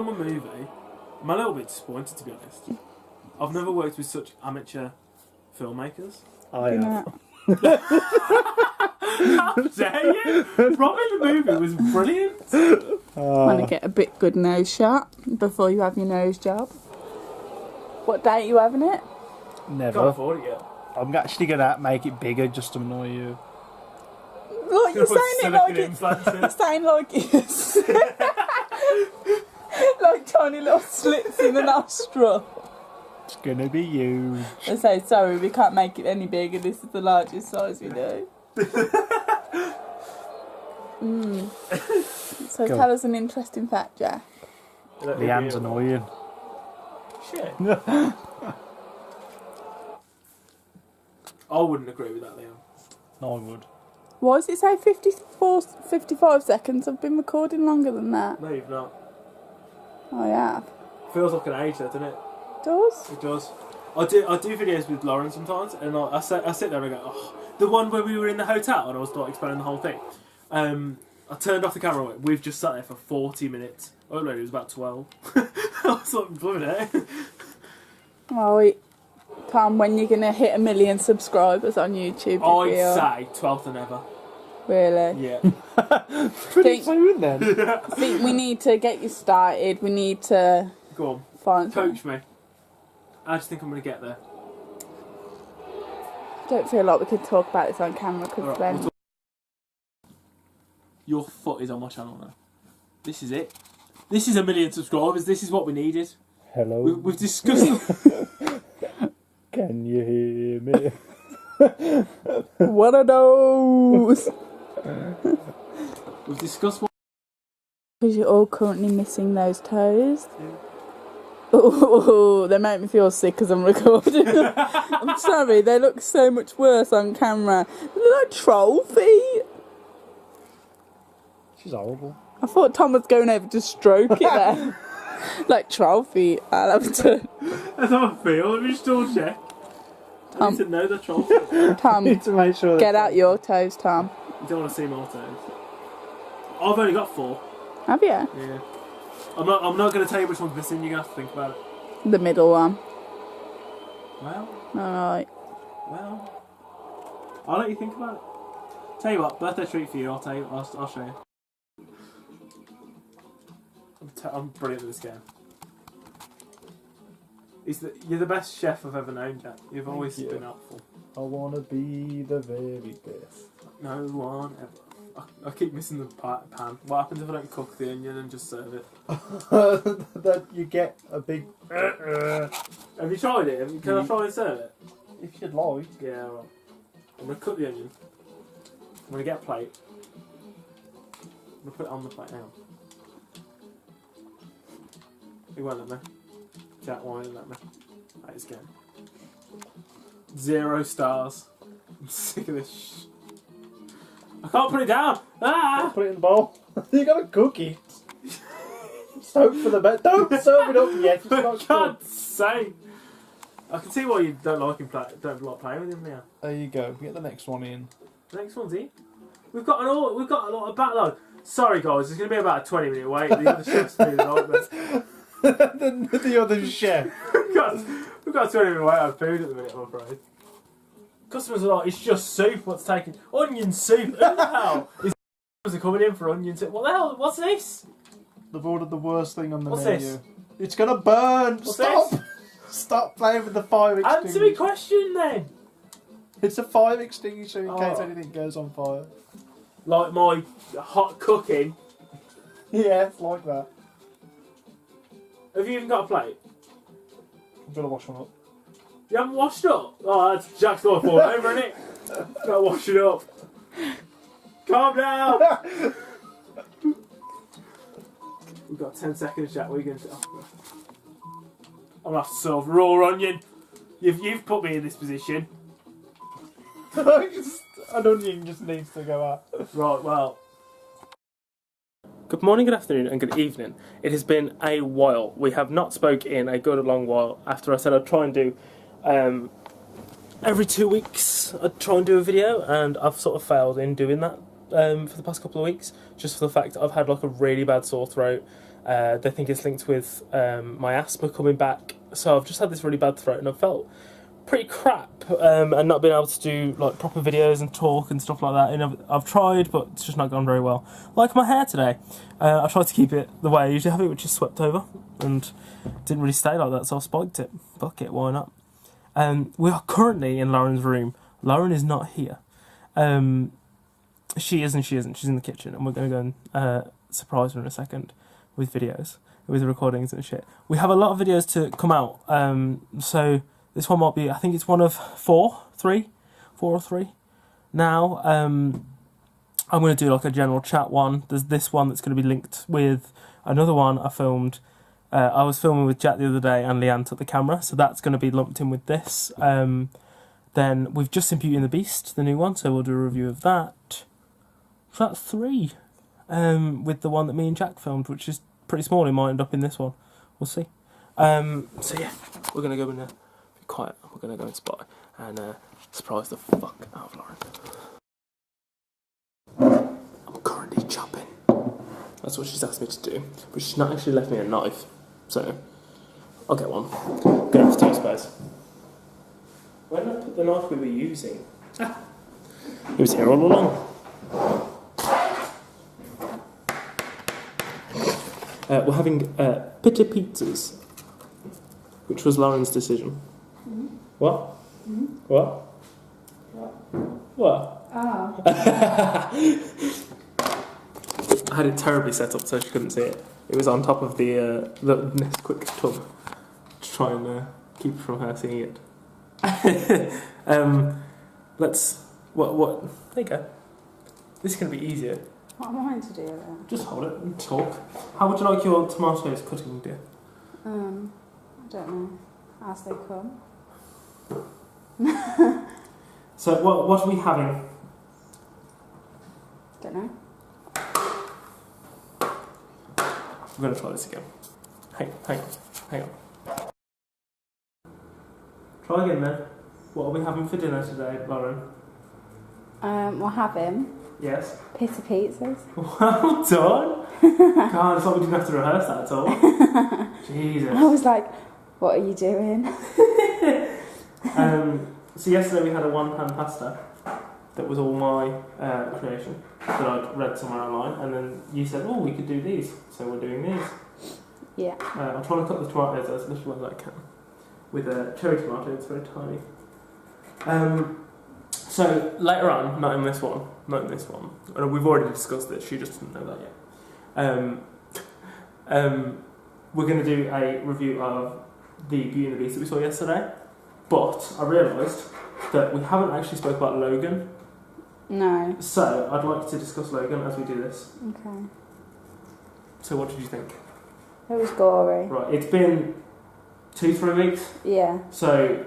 film a movie, I'm a little bit disappointed, to be honest. I've never worked with such amateur filmmakers. I have. How dare you? Rob in the movie was brilliant. Want to get a bit good nose shot before you have your nose job? What date are you having it? Can't Never. afford it yet. I'm actually gonna make it bigger just to annoy you. Look, you're Put saying it silicone like implants in. it's saying like it's like tiny little slits in the nostril. It's gonna be huge. They say sorry, we can't make it any bigger. This is the largest size we do. So Go. tell us an interesting fact, Jack. Leighanne's annoying. Shit. I wouldn't agree with that, Leighanne. No, I would. Why does it say 55 seconds? I've been recording longer than that. No, you've not. Oh, yeah. Feels like an age, doesn't it? Does? It does. I do videos with Lauren sometimes, and I sit there and I go, oh, the one where we were in the hotel and I was like explaining the whole thing. I turned off the camera and went, we've just sat there for 40 minutes. Oh no, it was about 12. I was like, blooming it. Oh, wait. Tom, when you're going to hit 1 million subscribers on YouTube? I'd say 12th than ever. Really? Yeah. Pretty soon then. I think we need to get you started. We need to Go on, find... coach me. I just think I'm going to get there. Don't feel like we could talk about this on camera because Alright, then... we'll Your foot is on my channel now. This is it. This is 1 million subscribers. This is what we needed. Hello. We've discussed... Can you hear me? What are those? We've discussed what... Because you're all currently missing those toes. Yeah. Oh, they make me feel sick because I'm recording. I'm sorry, they look so much worse on camera. They look like troll feet. She's horrible. I thought Tom was going over to stroke it there. Like troll feet. I'll have to... That's how I feel. Let me just double check. I need to know the troll. Tom, Need to make sure get out your toes, Tom. You don't want to see more toes. I've only got 4. Have you? Yeah. I'm not going to tell you which one's missing. You're going to have to think about it. The middle one. Well, Alright. I'll let you think about it. Tell you what, birthday treat for you. I'll show you. I'm brilliant at this game. You're the best chef I've ever known, Jack. You've always been helpful. I wanna be the very best. No one ever. I keep missing the pan. What happens if I don't cook the onion and just serve it? That you get a big. Have you tried it? Can I try and serve it? If you'd like. Yeah, right. I'm going to cook the onion. I'm going to get a plate. I'm going to put it on the plate now. He won't let me. Jack won't let me. That is game. 0 stars. I'm sick of this I can't put it down! Ah! Put it in the bowl. You gotta cook it. Just hope for the best. Don't serve it up yet. It's For not God's sake! I can see why you don't like him don't like playing with him now. There you go. Get the next one in. The next one's in. We've got a lot of backlog. Sorry guys, it's going to be about a 20-minute wait. The other chef's doing The other chef. we've got a 20-minute wait on food at the minute, I'm afraid. Customers are like, it's just soup. What's taking onion soup? Who the hell is coming in for onion soup? What the hell? What's this? They've ordered the worst thing on the What's menu. this? It's gonna burn. What's Stop. this? Stop playing with the fire extinguisher. Answer me question then. It's a fire extinguisher in case anything goes on fire. Like my hot cooking. Yeah, it's like that. Have you even got a plate? I'm gonna wash one up. You haven't washed up? Oh, that's Jack's got to fall over, isn't it? Gotta wash it up. Calm down! We've got 10 seconds, Jack. What are you going to do? I'm going to have to serve raw onion. You've put me in this position. An onion just needs to go out. Right, well. Good morning, good afternoon, and good evening. It has been a while. We have not spoke in a good long while after I said I'd try and do every 2 weeks I'd try and do a video, and I've sort of failed in doing that for the past couple of weeks, just for the fact I've had like a really bad sore throat, They think it's linked with my asthma coming back. So I've just had this really bad throat, and I've felt pretty crap, and not being able to do like proper videos and talk and stuff like that. And I've tried, but it's just not gone very well. Like my hair today, I tried to keep it the way I usually have it, which is swept over, and didn't really stay like that, so I spiked it. Fuck it, why not? We are currently in Lauren's room. Lauren is not here. She is and she isn't. She's in the kitchen, and we're going to go and surprise her in a second with videos, with recordings and shit. We have a lot of videos to come out, so this one might be, I think it's one of four or three. Now, I'm going to do like a general chat one. There's this one that's going to be linked with another one I filmed. I was filming with Jack the other day, and Leighanne took the camera, so that's going to be lumped in with this. Then we've just seen Beauty and the Beast, the new one, so we'll do a review of that. So that's 3, with the one that me and Jack filmed, which is pretty small. It might end up in this one. We'll see. So yeah, we're going to go and be quiet. We're going to go and spot and surprise the fuck out of Lauren. I'm currently chopping. That's what she's asked me to do, but she's not actually left me a knife, so I'll get one. Go upstairs, suppose. Where did I put the knife we were using? Ah, it was here all along. We're having pita pizzas, which was Lauren's decision. Mm-hmm. What? Mm-hmm. What? What? Oh. I had it terribly set up so she couldn't see it. It was on top of the Nesquik tub to try and keep from her seeing it. Let's. What? There you go. This is going to be easier. What am I meant to do then? Just hold it and talk. How would you like your tomatoes cutting, dear? I don't know. As they come. So, what are we having? Don't know. I'm going to try this again. Hang on. Try again then. What are we having for dinner today, Lauren? We'll have him. Yes. Pita pizzas. Well done. God, it's like we didn't have to rehearse that at all. Jesus. I was like, what are you doing? So yesterday we had a one-pan pasta that was all my creation that I'd read somewhere online, and then you said, oh, we could do these, so we're doing these. Yeah. I'm trying to cut the tomatoes as little as I can with a cherry tomato. It's very tiny. So later on, not in this one, and we've already discussed this, she just didn't know that yet. We're going to do a review of the Beauty and the Beast that we saw yesterday, but I realised that we haven't actually spoke about Logan. No. So I'd like to discuss Logan as we do this. Okay. So what did you think? It was gory. Right, it's been 2-3 weeks. Yeah. So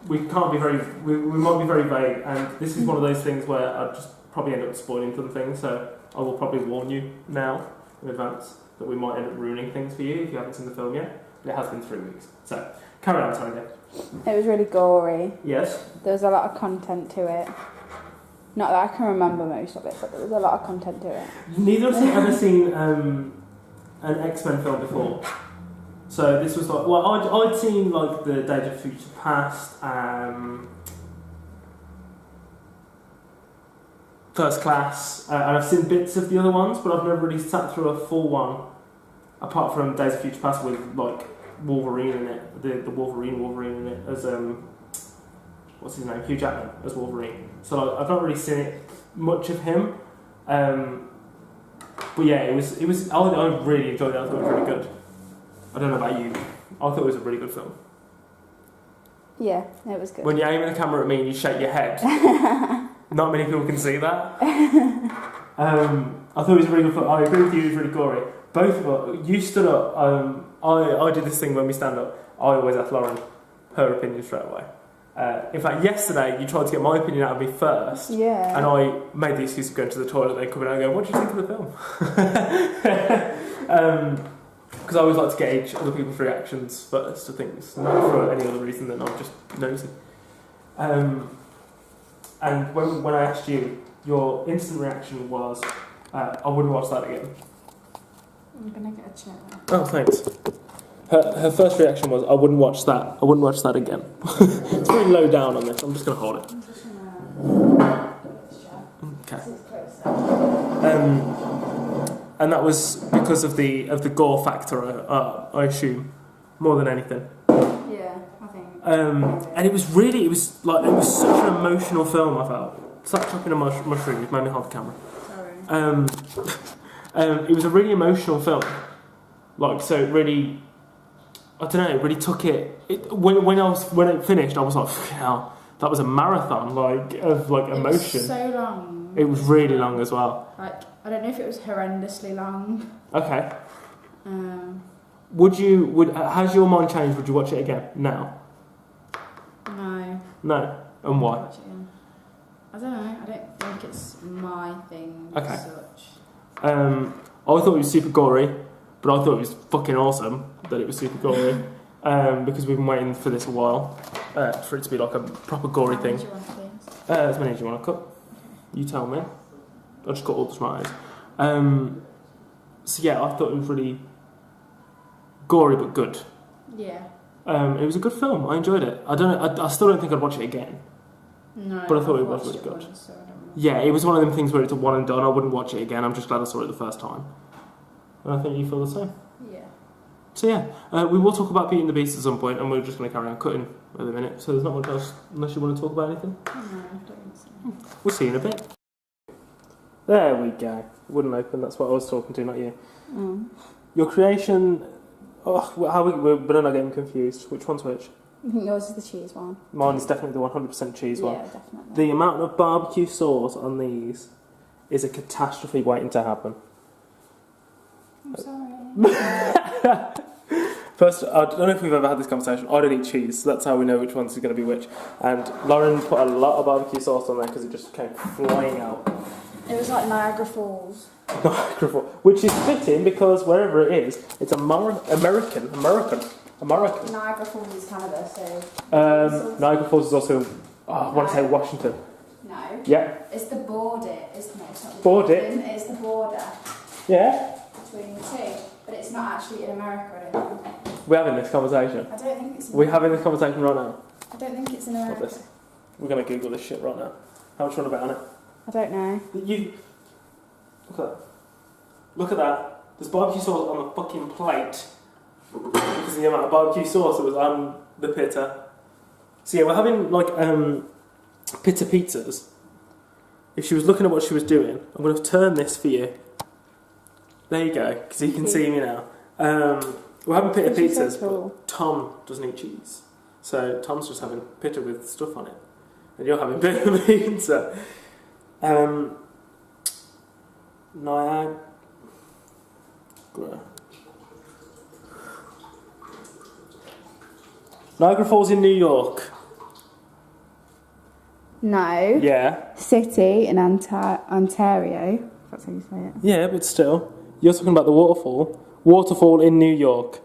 we can't be very, we might be very vague, and this is one of those things where I'd just probably end up spoiling some things, so I will probably warn you now in advance that we might end up ruining things for you if you haven't seen the film yet. But it has been 3 weeks. So carry on, Tanya. It was really gory. Yes. There was a lot of content to it. Not that I can remember most of it, but there was a lot of content to it. Neither of us have ever seen an X-Men film before. So this was like, well, I'd seen like the Days of Future Past, First Class, and I've seen bits of the other ones, but I've never really sat through a full one, apart from Days of Future Past with like Wolverine in it, the Wolverine in it as what's his name, Hugh Jackman as Wolverine. So like, I've not really seen it much of him, but yeah, it was. I really enjoyed it. I thought it was really good. I don't know about you. I thought it was a really good film. Yeah, it was good. When you're aiming the camera at me and you shake your head, not many people can see that. I thought it was a really good film. I agree with you, it was really gory. Both of us, you stood up. I did this thing when we stand up. I always ask Lauren her opinion straight away. In fact, yesterday you tried to get my opinion out of me first. Yeah. And I made the excuse of going to the toilet, then coming out and going, what do you think of the film? Because I always like to gauge other people's reactions first to things, not for any other reason than I'm just nosy. And when I asked you, your instant reaction was, I wouldn't watch that again. I'm gonna get a chair. Oh, thanks. Her first reaction was, I wouldn't watch that. I wouldn't watch that again. It's very low down on this. I'm just going to hold it. I'm just gonna get this chair. Okay. This is closer. And that was because of the gore factor, I assume, more than anything. Yeah, I think. And it was such an emotional film. I felt. It's like chopping a mushroom. It made me hold the camera. Sorry. It was a really emotional film. Like, so it really, I don't know, it really took it. When it finished, I was like, hell, that was a marathon, of emotion. It was so long. It was really long as well. Like, I don't know if it was horrendously long. Okay. Has your mind changed? Would you watch it again now? No. No. And why? Watch it again. I don't know. I don't think it's my thing Okay. as such. I thought it was super gory, but I thought it was fucking awesome that it was super gory. Because we've been waiting for this a while, for it to be like a proper gory How thing. many do you want, please? As many as you want to cut. You tell me. I just got all the tomatoes. So yeah, I thought it was really gory but good. Yeah. It was a good film. I enjoyed it. I still don't think I'd watch it again. No. But I thought it I've was watched really good. once, so I don't know. Yeah, it was one of them things where it's a one and done. I wouldn't watch it again. I'm just glad I saw it the first time. And I think you feel the same. Yeah. So yeah, we will talk about Beauty and the Beast at some point, and we're just going to carry on cutting at the minute. So there's not much else unless you want to talk about anything. No, I don't think so. We'll see you in a bit. There we go. It wouldn't open. That's what I was talking to, not you. Your creation. Oh, we're not getting confused. Which one's which? I think yours is the cheese one. Mine is definitely the 100% cheese one. Yeah, definitely. The amount of barbecue sauce on these is a catastrophe waiting to happen. I'm sorry. First, I don't know if we've ever had this conversation. I don't eat cheese, so that's how we know which ones are going to be which. And Lauren put a lot of barbecue sauce on there because it just came flying out. It was like Niagara Falls. Which is fitting because wherever it is, it's American. Niagara Falls is Canada, so. Niagara Falls is also, I want to say Washington. No. Yeah. It's the border, isn't it? It's not the Border? It's the border Yeah. between the two. But it's not actually in America, I don't think. We're having this conversation. I don't think it's in We're having this conversation right now. I don't think it's in Stop America. this. We're going to Google this shit right now. How much you want to bet on it? I don't know. Look at that. Look at that. There's barbecue sauce on the fucking plate. Because of the amount of barbecue sauce that was on the pita. So yeah, we're having pita pizzas. If she was looking at what she was doing, I'm going to turn this for you. There you go, because you can see me now. We're having pita pizzas, cool. but Tom doesn't eat cheese. So Tom's just having pita with stuff on it. And you're having pita pizza. Niagara. Niagara Falls in New York. No. Yeah. City in Ontario. If that's how you say it. Yeah, but still. You're talking about the waterfall. Waterfall in New York.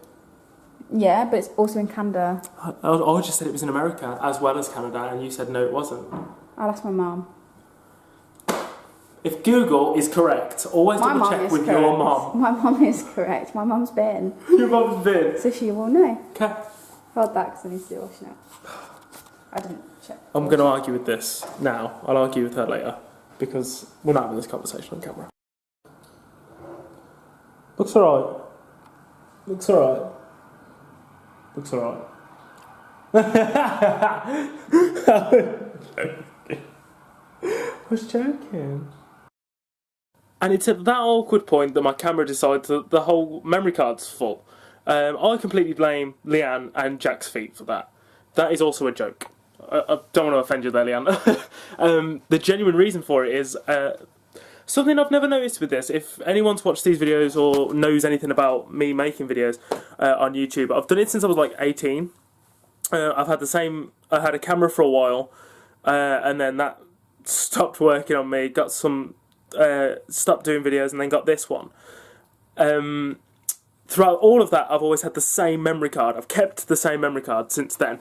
Yeah, but it's also in Canada. I just said it was in America as well as Canada, and you said no, it wasn't. I'll ask my mum. If Google is correct, always My double mum check is with correct. your mum. My mum is correct. My mum's been. Your mum's been. So she will know. Okay. Hold that because I need to do washing up. I didn't check. I'm going to argue with this now. I'll argue with her later because we're not having this conversation on camera. Looks alright. Looks alright. Looks alright. I was joking. And it's at that awkward point that my camera decides that the whole memory card's full. I completely blame Leighanne and Jack's feet for that. That is also a joke. I don't want to offend you there, Leighanne. The genuine reason for it is something I've never noticed with this. If anyone's watched these videos or knows anything about me making videos on YouTube, I've done it since I was like 18. I had a camera for a while, and then that stopped working on me. Got some, stopped doing videos, and then got this one. Throughout all of that, I've always had the same memory card. I've kept the same memory card since then,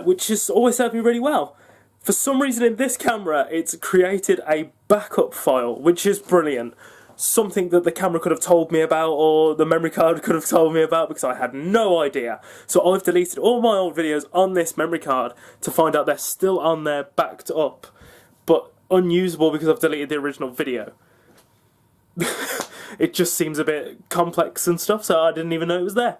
which has always served me really well. For some reason in this camera, it's created a backup file, which is brilliant. something that the camera could have told me about or the memory card could have told me about, because I had no idea. So I've deleted all my old videos on this memory card to find out they're still on there, backed up, but unusable because I've deleted the original video. It just seems a bit complex and stuff, so I didn't even know it was there.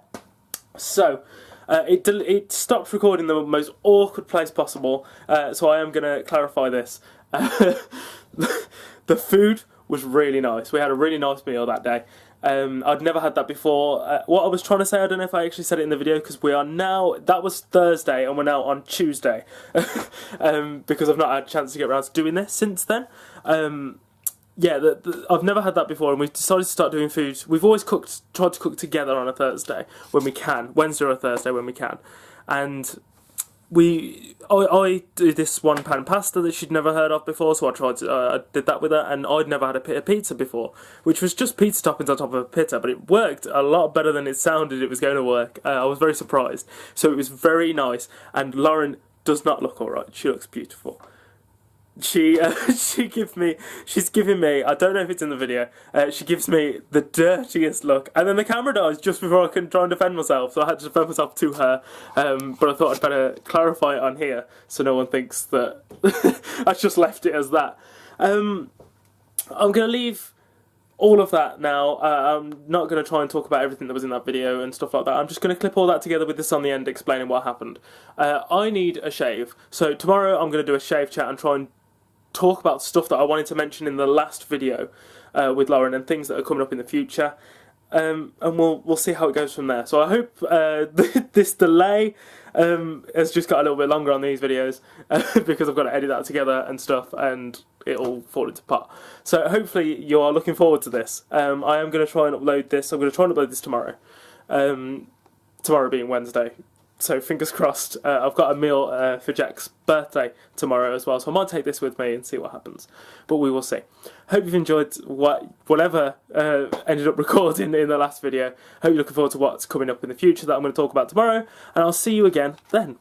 So it stopped recording the most awkward place possible, so I am going to clarify this. The food was really nice. We had a really nice meal that day. I'd never had that before. What I was trying to say, I don't know if I actually said it in the video, because we are now, that was Thursday and we're now on Tuesday. Because I've not had a chance to get around to doing this since then. Yeah, I've never had that before, and we've decided to start doing food. We've always tried to cook together on a Thursday when we can, Wednesday or a Thursday when we can. And I did this one-pan pasta that she'd never heard of before, so I did that with her, and I'd never had a pizza before, which was just pizza toppings on top of a pizza, but it worked a lot better than it sounded it was going to work. I was very surprised. So it was very nice, and Lauren does not look alright. She looks beautiful. She's giving me, I don't know if it's in the video, she gives me the dirtiest look, and then the camera dies just before I can try and defend myself, so I had to defend myself to her, but I thought I'd better clarify it on here so no one thinks that I just left it as that. I'm going to leave all of that now. I'm not going to try and talk about everything that was in that video and stuff like that. I'm just going to clip all that together with this on the end explaining what happened. I need a shave, so tomorrow I'm going to do a shave chat and try and talk about stuff that I wanted to mention in the last video with Lauren, and things that are coming up in the future, and we'll see how it goes from there. So I hope this delay has just got a little bit longer on these videos because I've got to edit that together and stuff, and it'll fall into pot. So hopefully you are looking forward to this. I am going to try and upload this. I'm going to try and upload this tomorrow. Tomorrow being Wednesday. So fingers crossed. I've got a meal for Jack's birthday tomorrow as well, so I might take this with me and see what happens. But we will see. Hope you've enjoyed whatever ended up recording in the last video. Hope you're looking forward to what's coming up in the future that I'm going to talk about tomorrow, and I'll see you again then.